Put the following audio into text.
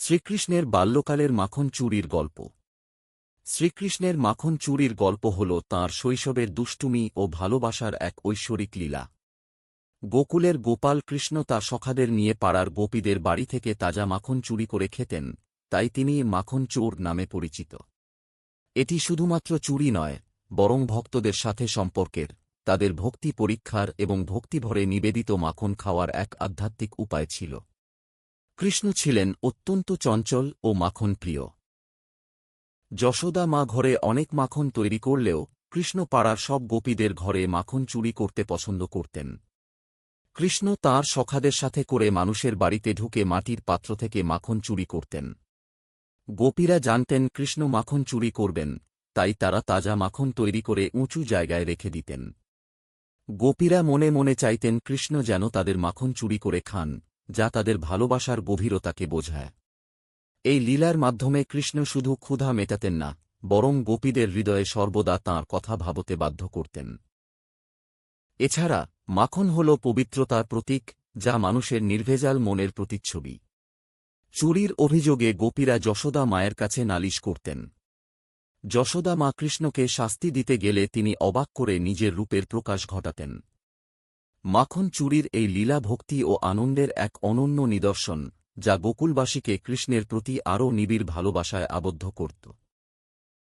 শ্রীকৃষ্ণের বাল্যকালের মাখন চুরির গল্প। শ্রীকৃষ্ণের মাখন চুরির গল্প হল তাঁর শৈশবের দুষ্টুমি ও ভালোবাসার এক ঐশ্বরিক লীলা। গোকুলের গোপাল কৃষ্ণ তার সখাদের নিয়ে পাড়ার গোপীদের বাড়ি থেকে তাজা মাখন চুরি করে খেতেন, তাই তিনি মাখন চোর নামে পরিচিত। এটি শুধুমাত্র চুরি নয়, বরং ভক্তদের সাথে সম্পর্কের, তাদের ভক্তি পরীক্ষার এবং ভক্তিভরে নিবেদিত মাখন খাওয়ার এক আধ্যাত্মিক উপায় ছিল। কৃষ্ণ ছিলেন অত্যন্ত চঞ্চল ও মাখন প্রিয়। যশোদা মা ঘরে অনেক মাখন তৈরি করলেও কৃষ্ণ পাড়ার সব গোপীদের ঘরে মাখন চুরি করতে পছন্দ করতেন। কৃষ্ণ তাঁর সখাদের সাথে করে মানুষের বাড়িতে ঢুকে মাটির পাত্র থেকে মাখন চুরি করতেন। গোপীরা জানতেন কৃষ্ণ মাখন চুরি করবেন, তাই তারা তাজা মাখন তৈরি করে উঁচু জায়গায় রেখে দিতেন। গোপীরা মনে মনে চাইতেন কৃষ্ণ যেন তাদের মাখন চুরি করে খান, যা তাদের ভালোবাসার গভীরতাকে বোঝায়। এই লীলার মাধ্যমে কৃষ্ণ শুধু ক্ষুধা মেটাতেন না, বরং গোপীদের হৃদয়ে সর্বদা তাঁর কথা ভাবতে বাধ্য করতেন। এছাড়া মাখন হল পবিত্রতার প্রতীক, যা মানুষের নির্ভেজাল মনের প্রতিচ্ছবি। চুরির অভিযোগে গোপীরা যশোদা মায়ের কাছে নালিশ করতেন। যশোদা মা কৃষ্ণকে শাস্তি দিতে গেলে তিনি অবাক করে নিজের রূপের প্রকাশ ঘটাতেন। মাখন চুরির এই লীলা ভক্তি ও আনন্দের এক অনন্য নিদর্শন, যা গোকুলবাসীকে কৃষ্ণের প্রতি আরও নিবিড় ভালোবাসায় আবদ্ধ করত।